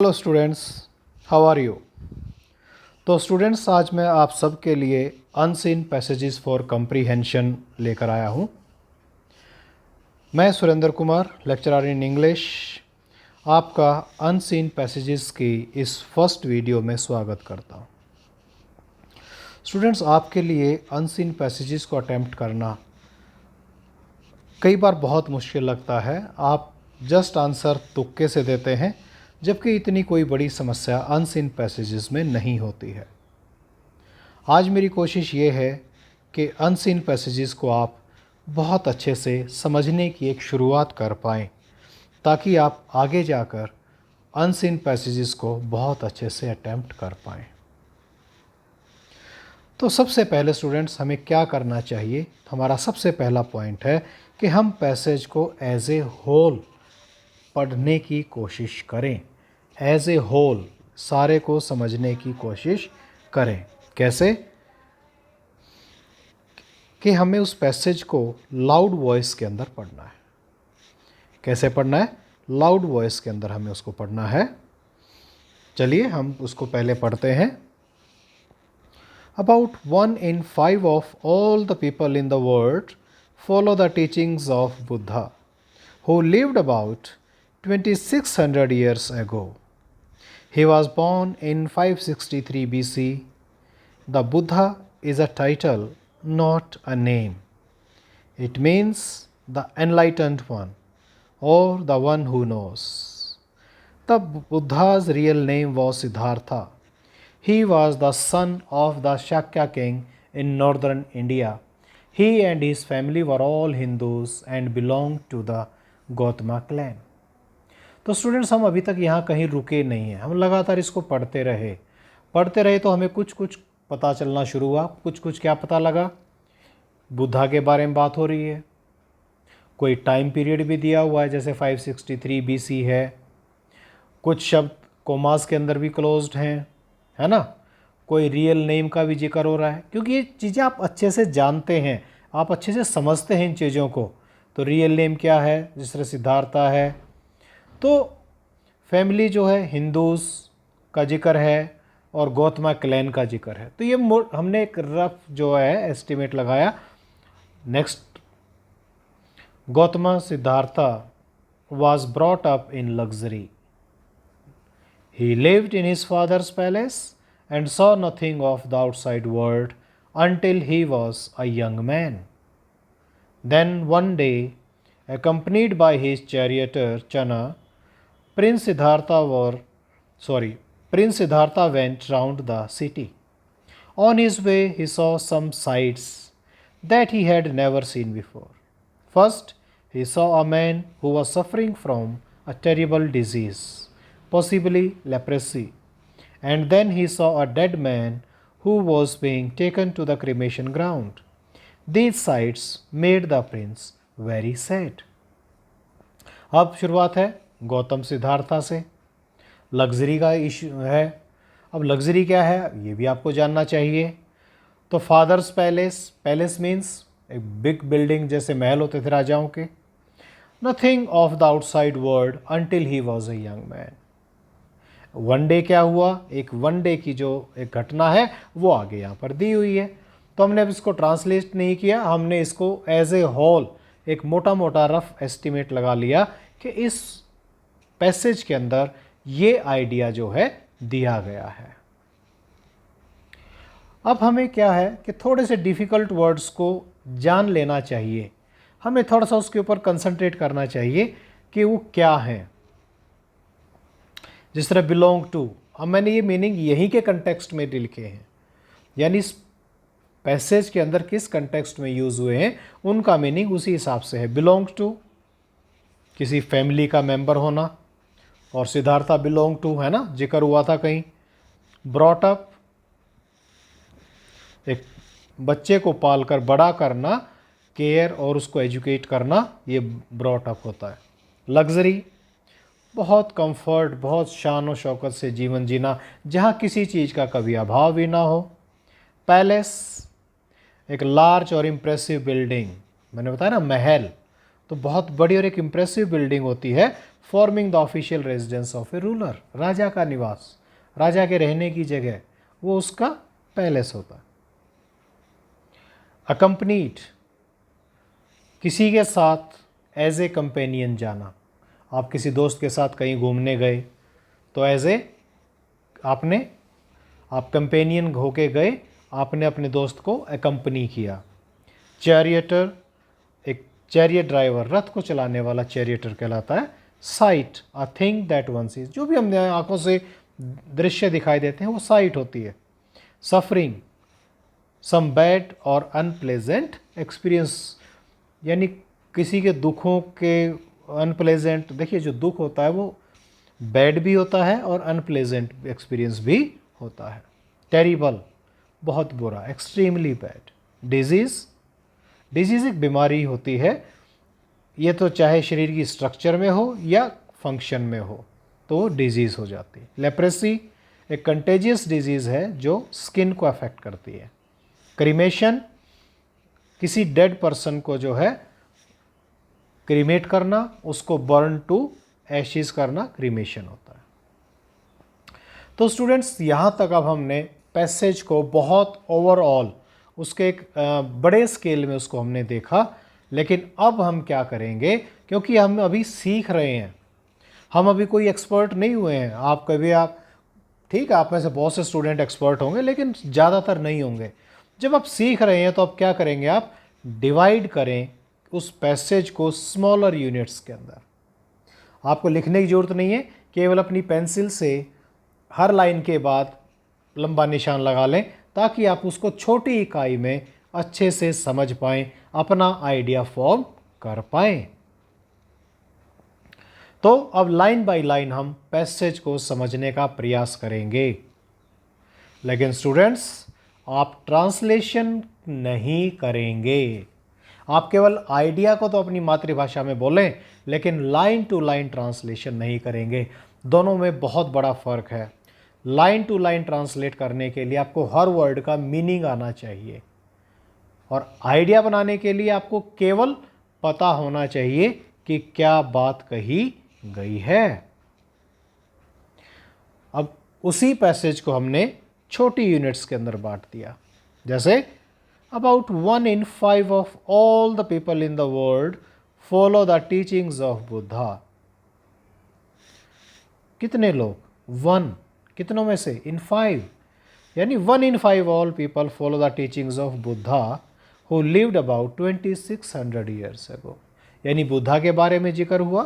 Hello students, how are you. तो students, आज मैं आप सब के लिए अनसीन पैसेजेस फॉर कम्प्रीहेंशन लेकर आया हूँ। मैं Surendra Kumar, lecturer in English, आपका अनसीन पैसेजेस की इस फर्स्ट वीडियो में स्वागत करता हूँ। स्टूडेंट्स, आपके लिए अनसीन पैसेजेस को अटेम्प्ट करना कई बार बहुत मुश्किल लगता है। आप जस्ट आंसर तुक्के से देते हैं, जबकि इतनी कोई बड़ी समस्या अनसीन पैसेजेस में नहीं होती है। आज मेरी कोशिश ये है कि अनसीन पैसेजेस को आप बहुत अच्छे से समझने की एक शुरुआत कर पाएँ, ताकि आप आगे जाकर अनसीन पैसेजेस को बहुत अच्छे से अटेम्प्ट कर पाएँ। तो सबसे पहले स्टूडेंट्स, हमें क्या करना चाहिए। हमारा सबसे पहला पॉइंट है कि हम पैसेज को एज ए होल पढ़ने की कोशिश करें। एज ए होल सारे को समझने की कोशिश करें। कैसे? कि हमें उस पैसेज को लाउड वॉइस के अंदर पढ़ना है। कैसे पढ़ना है? लाउड वॉइस के अंदर हमें उसको पढ़ना है। चलिए हम उसको पहले पढ़ते हैं। About 1 in 5 of all the people in the world follow the teachings of Buddha, who lived about 2600 years ago. He was born in 563 BC. The Buddha is a title, not a name. It means the enlightened one or the one who knows. The Buddha's real name was Siddhartha. He was the son of the Shakya king in northern India. He and his family were all Hindus and belonged to the Gautama clan. तो students, हम अभी तक यहाँ कहीं रुके नहीं हैं। हम लगातार इसको पढ़ते रहे तो हमें कुछ कुछ पता चलना शुरू हुआ। कुछ क्या पता लगा? बुद्धा के बारे में बात हो रही है। कोई टाइम पीरियड भी दिया हुआ है, जैसे 563 BC है। कुछ शब्द कोमास के अंदर भी क्लोज्ड हैं, है ना। कोई रियल नेम का भी जिक्र हो रहा है, क्योंकि ये चीज़ें आप अच्छे से जानते हैं, आप अच्छे से समझते हैं इन चीज़ों को। तो रियल नेम क्या है? जिस तरह सिद्धार्था है। तो फैमिली जो है हिंदूज का जिक्र है और गौतमा क्लैन का जिक्र है। तो ये हमने एक रफ जो है एस्टिमेट लगाया। Next, Gautama Siddhartha was brought up in luxury. He lived in his father's palace and saw nothing of the outside world until he was a young man. Then one day, accompanied by his charioteer Chana, Prince Siddhartha went round the city. On his way, he saw some sights that he had never seen before. First, he saw a man who was suffering from a terrible disease, possibly leprosy, and then he saw a dead man who was being taken to the cremation ground. These sights made the prince very sad. अब शुरुआत है गौतम सिद्धार्था से। Luxury का issue है। अब luxury क्या है ये भी आपको जानना चाहिए। तो फादर्स पैलेस मीन्स एक बिग बिल्डिंग, जैसे महल होते थे राजाओं के। Nothing of the outside world until he was a young man. One day क्या हुआ? एक वन डे की जो एक घटना है वो आगे यहाँ पर दी हुई है। तो हमने अब इसको ट्रांसलेट नहीं किया, हमने इसको एज ए होल एक मोटा मोटा रफ एस्टिमेट लगा लिया कि इस पैसेज के अंदर ये आइडिया जो है दिया गया है। अब हमें क्या है कि थोड़े से डिफ़िकल्ट वर्ड्स को जान लेना चाहिए। हमें थोड़ा सा उसके ऊपर कंसंट्रेट करना चाहिए कि वो क्या है। जिस तरह बिलोंग टू, अब मैंने ये मीनिंग यहीं के कंटेक्स्ट में लिखे हैं, यानी इस पैसेज के अंदर किस कंटेक्स्ट में यूज़ हुए हैं उनका मीनिंग उसी हिसाब से है। बिलोंग टू किसी फैमिली का मेंबर होना, और सिद्धार्था बिलोंग टू है ना, जिक्र हुआ था कहीं। ब्रॉट अप, एक बच्चे को पालकर बड़ा करना, केयर और उसको एजुकेट करना, ये ब्रॉट अप होता है। लग्जरी, बहुत कंफर्ट, बहुत शान और शौकत से जीवन जीना, जहाँ किसी चीज़ का कभी अभाव भी ना हो। पैलेस, एक लार्ज और इम्प्रेसिव बिल्डिंग, मैंने बताया ना महल, तो बहुत बड़ी और एक इम्प्रेसिव बिल्डिंग होती है। Forming the official residence of a ruler. राजा का निवास, राजा के रहने की जगह, वो उसका पैलेस होता है। अकम्पनीड, किसी के साथ एज ए कंपेनियन जाना। आप किसी दोस्त के साथ कहीं घूमने गए तो एज ए आप कंपेनियन होके गए, आपने अपने दोस्त को अकम्पनी किया। चैरियटर, एक चैरियट ड्राइवर, रथ को चलाने वाला चैरियटर कहलाता है। Site, a thing that one seize, जो भी हमने आंखों से दृश्य दिखाई देते हैं वो साइट होती है। सफरिंग, सम बैड और अनप्लेजेंट एक्सपीरियंस, यानी किसी के दुखों के अनप्लेजेंट, देखिए जो दुख होता है वो बैड भी होता है और अनप्लेजेंट एक्सपीरियंस भी होता है। टेरिबल, बहुत बुरा, एक्सट्रीमली बैड। डिजीज़, डिजीज़ एक बीमारी होती है, ये तो चाहे शरीर की स्ट्रक्चर में हो या फंक्शन में हो तो डिजीज़ हो जाती है। लेप्रेसी एक कंटेजियस डिजीज़ है जो स्किन को अफेक्ट करती है। क्रीमेशन, किसी डेड पर्सन को जो है क्रीमेट करना, उसको बर्न टू एशिज करना क्रीमेशन होता है। तो स्टूडेंट्स, यहाँ तक अब हमने पैसेज को बहुत ओवरऑल उसके एक बड़े स्केल में उसको हमने देखा। लेकिन अब हम क्या करेंगे, क्योंकि हम अभी सीख रहे हैं, हम अभी कोई एक्सपर्ट नहीं हुए हैं। आप ठीक है, आप में से बहुत से स्टूडेंट एक्सपर्ट होंगे लेकिन ज़्यादातर नहीं होंगे। जब आप सीख रहे हैं तो आप क्या करेंगे, आप डिवाइड करें उस पैसेज को स्मॉलर यूनिट्स के अंदर। आपको लिखने की ज़रूरत नहीं है, केवल अपनी पेंसिल से हर लाइन के बाद लंबा निशान लगा लें ताकि आप उसको छोटी इकाई में अच्छे से समझ पाएं, अपना आइडिया फॉर्म कर पाएं। तो अब लाइन बाय लाइन हम पैसेज को समझने का प्रयास करेंगे। लेकिन स्टूडेंट्स, आप ट्रांसलेशन नहीं करेंगे। आप केवल आइडिया को तो अपनी मातृभाषा में बोलें लेकिन लाइन टू लाइन ट्रांसलेशन नहीं करेंगे। दोनों में बहुत बड़ा फ़र्क है। लाइन टू लाइन ट्रांसलेट करने के लिए आपको हर वर्ड का मीनिंग आना चाहिए और आइडिया बनाने के लिए आपको केवल पता होना चाहिए कि क्या बात कही गई है। अब उसी पैसेज को हमने छोटी यूनिट्स के अंदर बांट दिया। जैसे about 1 in 5 of all the people in the world follow the teachings of Buddha. कितने लोग? 1, कितनों में से? in 5, यानी 1 in 5 all people follow the teachings of Buddha who lived about 2600 years ago. यानी बुद्धा के बारे में जिक्र हुआ,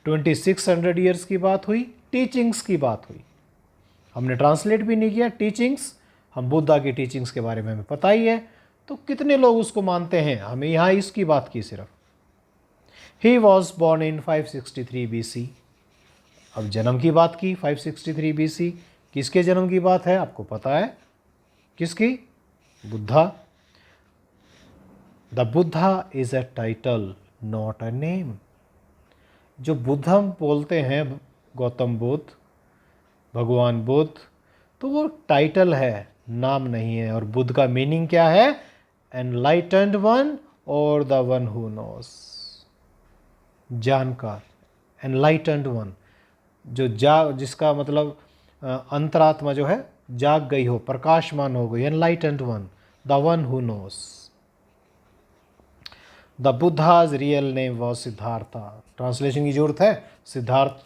2600 ईयर्स की बात हुई, टीचिंग्स की बात हुई। हमने ट्रांसलेट भी नहीं किया, टीचिंग्स, हम बुद्धा की टीचिंग्स के बारे में हमें पता ही है। तो कितने लोग उसको मानते हैं, हमें यहाँ इसकी बात की सिर्फ। He was born in 563 BC। अब जन्म की बात की 563 BC, किसके जन्म की बात है आपको पता है, किसकी? Buddha. The Buddha is a title not a name. जो बुद्ध हम बोलते हैं, गौतम बुद्ध, भगवान बुद्ध, तो वो टाइटल है, नाम नहीं है। और बुद्ध का मीनिंग क्या है? एनलाइटेंड वन और द वन हु नोस, जानकार, एनलाइटेंड वन, जिसका मतलब अंतरात्मा जो है जाग गई हो, प्रकाशमान हो गई, enlightened one, the one who nose. The Buddha's real name was Siddhartha. Translation की जरूरत है, सिद्धार्थ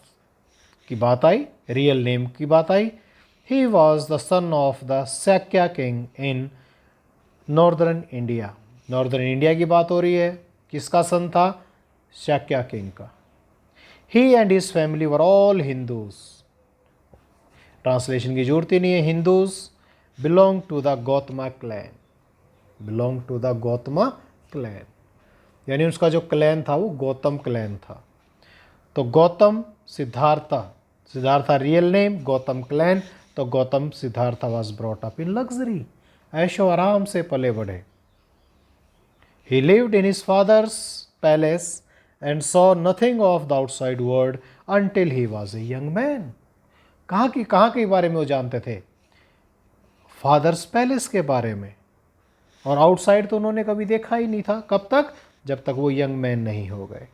की बात आई, रियल नेम की बात आई। He was the son of the Shakya king in northern India. Northern India की बात हो रही है, किसका सन था? शाक्य किंग का। He and his family were all Hindus. Translation की जरूरत ही नहीं है, Hindus, belong to the Gautama clan, belong to the Gautama clan, यानी उसका जो क्लैन था वो गौतम क्लैन था। तो Gautam Siddhartha, Siddhartha real name, Gautam clan, तो Gautam Siddhartha was brought up in luxury, ऐशो आराम से पले बढ़े। He lived in his father's palace and saw nothing of the outside world until he was a young man. कहाँ के बारे में वो जानते थे? फादर्स पैलेस के बारे में, और आउटसाइड तो उन्होंने कभी देखा ही नहीं था। कब तक? जब तक वो यंग मैन नहीं हो गए।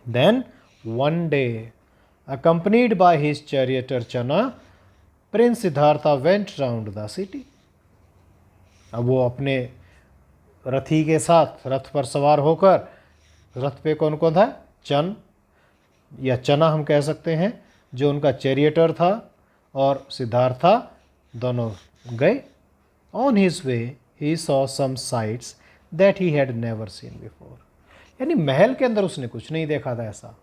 Then One day, accompanied by his charioteer Chana, Prince Siddhartha went round the city. अब वो अपने रथी के साथ रथ पर सवार होकर, रथ पे कौन कौन था? चन या चना हम कह सकते हैं, जो उनका चैरियटर था, और सिद्धार्था दोनों गए. On his way he saw some sights that he had never seen before. यानी महल के अंदर उसने कुछ नहीं देखा था ऐसा.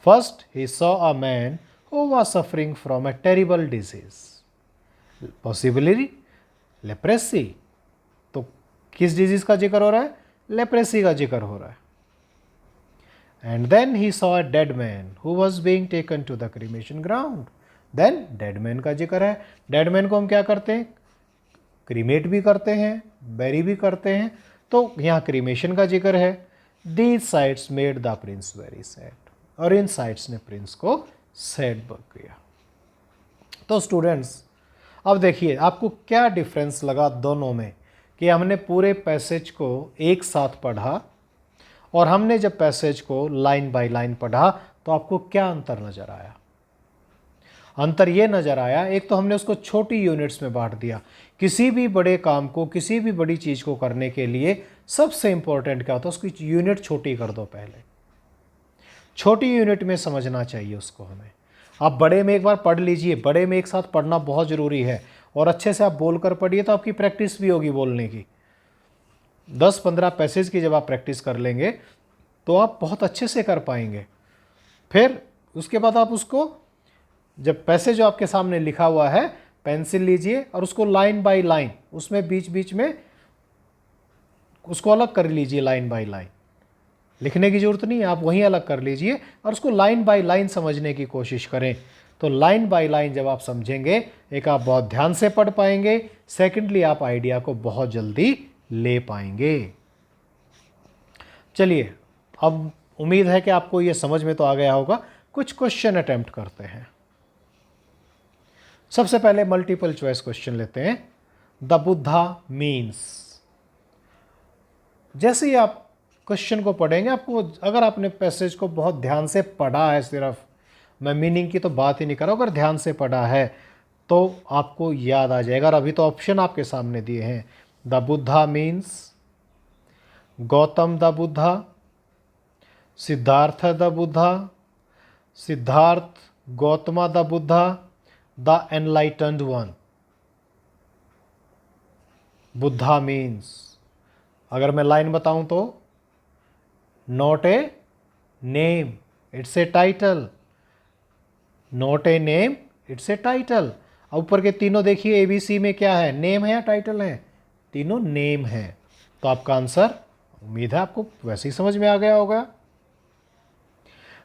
First he saw a man who was suffering from a terrible disease, possibly leprosy. तो किस डिजीज का जिक्र हो रहा है? लेप्रेसी का जिक्र हो रहा है. And then he saw a dead man who was being taken to the cremation ground. Then dead man का जिक्र है. Dead man को हम क्या करते हैं? क्रीमेट भी करते हैं, बैरी भी करते हैं. तो यहाँ क्रीमेशन का जिक्र है. These sights made the prince very sad. और इन साइट्स ने प्रिंस को सैड बक किया. तो स्टूडेंट्स, अब देखिए आपको क्या डिफरेंस लगा दोनों में, कि हमने पूरे पैसेज को एक साथ पढ़ा और हमने जब पैसेज को लाइन बाय लाइन पढ़ा तो आपको क्या अंतर नज़र आया? अंतर ये नज़र आया, एक तो हमने उसको छोटी यूनिट्स में बांट दिया. किसी भी बड़े काम को, किसी भी बड़ी चीज़ को करने के लिए सबसे इंपॉर्टेंट क्या होता है? उसकी यूनिट छोटी कर दो. पहले छोटी यूनिट में समझना चाहिए उसको हमें. आप बड़े में एक बार पढ़ लीजिए, बड़े में एक साथ पढ़ना बहुत ज़रूरी है, और अच्छे से आप बोल कर पढ़िए तो आपकी प्रैक्टिस भी होगी बोलने की. 10-15 पैसेज की जब आप प्रैक्टिस कर लेंगे तो आप बहुत अच्छे से कर पाएंगे. फिर उसके बाद आप उसको, जब पैसेज जो आपके सामने लिखा हुआ है, पेंसिल लीजिए और उसको लाइन बाय लाइन, उसमें बीच बीच में उसको अलग कर लीजिए. लाइन बाय लाइन लिखने की ज़रूरत नहीं है, आप वहीं अलग कर लीजिए और उसको लाइन बाय लाइन समझने की कोशिश करें. तो लाइन बाय लाइन जब आप समझेंगे, एक आप बहुत ध्यान से पढ़ पाएंगे, सेकेंडली आप आइडिया को बहुत जल्दी ले पाएंगे. चलिए, अब उम्मीद है कि आपको ये समझ में तो आ गया होगा. कुछ क्वेश्चन अटेम्प्ट करते हैं. सबसे पहले मल्टीपल चॉइस क्वेश्चन लेते हैं. The Buddha means. जैसे ही आप क्वेश्चन को पढ़ेंगे, आपको, अगर आपने पैसेज को बहुत ध्यान से पढ़ा है, सिर्फ मैं मीनिंग की तो बात ही नहीं कर रहा हूँ, अगर ध्यान से पढ़ा है तो आपको याद आ जाएगा. और अभी तो ऑप्शन आपके सामने दिए हैं. The Buddha means, Gautam the Buddha, Siddharth the Buddha, Siddharth Gautama the Buddha, the enlightened one. Buddha means, अगर मैं लाइन बताऊं तो, not a name, it's a title. Not a name, it's a title. ऊपर के तीनों देखिए ABC में क्या है? नेम है या टाइटल है? तीनों नेम है. तो आपका आंसर, उम्मीद है आपको वैसे ही समझ में आ गया होगा.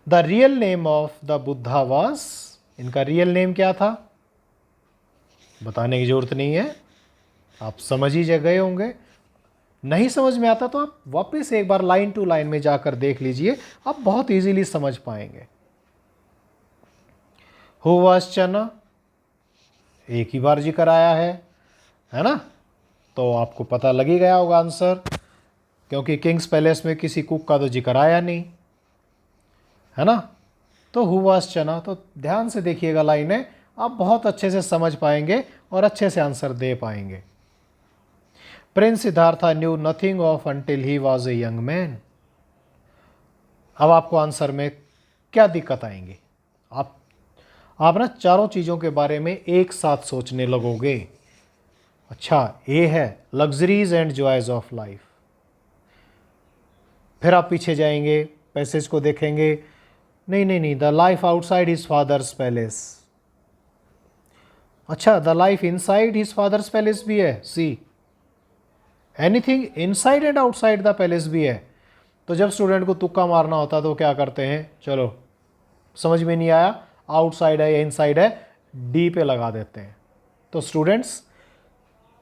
The real name of the Buddha was, इनका रियल नेम क्या था? बताने की जरूरत नहीं है, आप समझ ही गए होंगे. नहीं समझ में आता तो आप वापस एक बार लाइन टू लाइन में जाकर देख लीजिए, आप बहुत इजीली समझ पाएंगे. हु वाज चना, एक ही बार जिक्र आया है ना? तो आपको पता लग ही गया होगा आंसर, क्योंकि किंग्स पैलेस में किसी कुक का तो जिक्र आया नहीं है ना. तो हु वाज चना, तो ध्यान से देखिएगा लाइनें, आप बहुत अच्छे से समझ पाएंगे और अच्छे से आंसर दे पाएंगे. Prince Siddhartha knew nothing of until he was a young man. अब आपको आंसर में क्या दिक्कत आएंगी? आप ना चारों चीज़ों के बारे में एक साथ सोचने लगोगे. अच्छा, ए है luxuries and joys of life. फिर आप पीछे जाएंगे, पैसेज को देखेंगे, नहीं, the life outside his father's palace. अच्छा, the life inside his father's palace भी है. See, anything inside and outside the palace भी है. तो जब स्टूडेंट को तुक्का मारना होता है तो क्या करते हैं? चलो, समझ में नहीं आया, आउटसाइड है या इनसाइड है, डी पे लगा देते हैं. तो स्टूडेंट्स,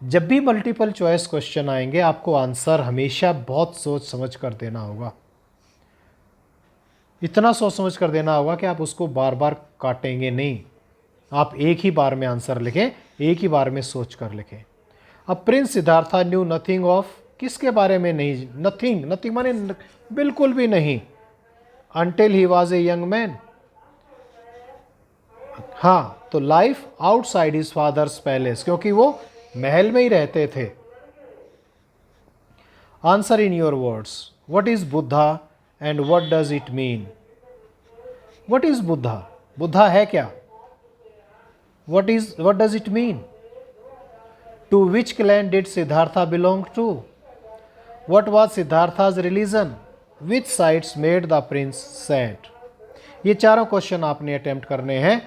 जब भी मल्टीपल चॉइस क्वेश्चन आएंगे, आपको आंसर हमेशा बहुत सोच समझ कर देना होगा. इतना सोच समझ कर देना होगा कि आप उसको बार बार काटेंगे नहीं. आप एक ही बार में आंसर लिखें, एक ही बार में सोच कर लिखें. अब Prince Siddhartha knew nothing of, किसके बारे में नहीं? नथिंग माने बिल्कुल भी नहीं. until he was a young man. हाँ, तो life outside his father's palace, क्योंकि वो महल में ही रहते थे. Answer in your words. What is Buddha and what does it mean? What is Buddha? Buddha है क्या? What does it mean? To which clan did Siddhartha belong to? What was Siddhartha's religion? Which sights made the prince sad? ये चारों question आपने attempt करने हैं.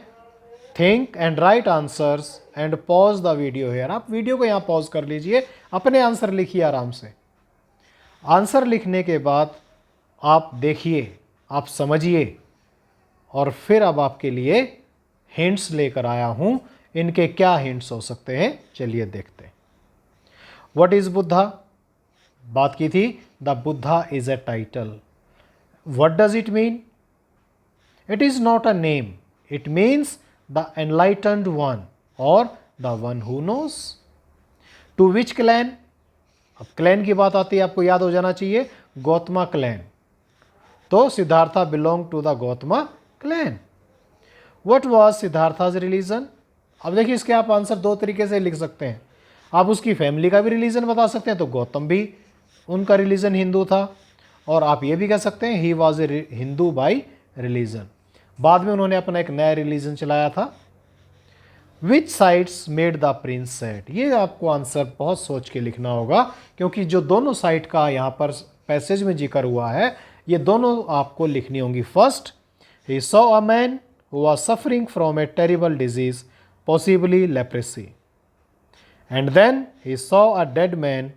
Think and write answers and pause the video hair. आप video को यहाँ pause कर लीजिए, अपने आंसर लिखिए आराम से. आंसर लिखने के बाद आप देखिए, आप समझिए, और फिर अब आपके लिए हिंट्स लेकर आया हूं. इनके क्या हिंट्स हो सकते हैं, चलिए देखते हैं. What is Buddha? बात की थी, the Buddha is a title. What does it mean? It is not a name. It means the enlightened one और the one who knows. To which clan? अब क्लैन की बात आती है, आपको याद हो जाना चाहिए, गौतमा क्लैन. तो Siddhartha belong to the Gautama clan. What was Siddhartha's religion? अब देखिए, इसके आप आंसर दो तरीके से लिख सकते हैं. आप उसकी फैमिली का भी रिलीजन बता सकते हैं, तो गौतम भी, उनका रिलीजन हिंदू था. और आप ये भी कह सकते हैं he was a Hindu by religion. बाद में उन्होंने अपना एक नया रिलीजन चलाया था. Which sights made the prince sad? ये आपको आंसर बहुत सोच के लिखना होगा, क्योंकि जो दोनों साइड का यहाँ पर पैसेज में जिक्र हुआ है, ये दोनों आपको लिखनी होंगी. First, he saw a man who was suffering from A terrible disease, possibly leprosy. And then he saw a dead man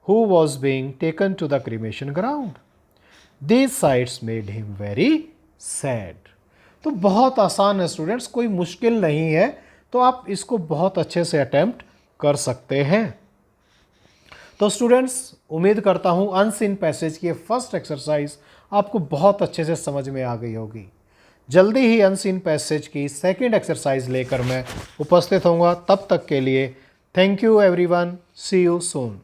who was being taken to the cremation ground. These sights made him very sad. तो बहुत आसान है students, कोई मुश्किल नहीं है. तो आप इसको बहुत अच्छे से अटेम्प्ट कर सकते हैं. तो स्टूडेंट्स, उम्मीद करता हूँ अनसीन पैसेज की फर्स्ट एक्सरसाइज आपको बहुत अच्छे से समझ में आ गई होगी. जल्दी ही अनसीन पैसेज की सेकंड एक्सरसाइज लेकर मैं उपस्थित होऊंगा. तब तक के लिए thank you everyone. See you soon.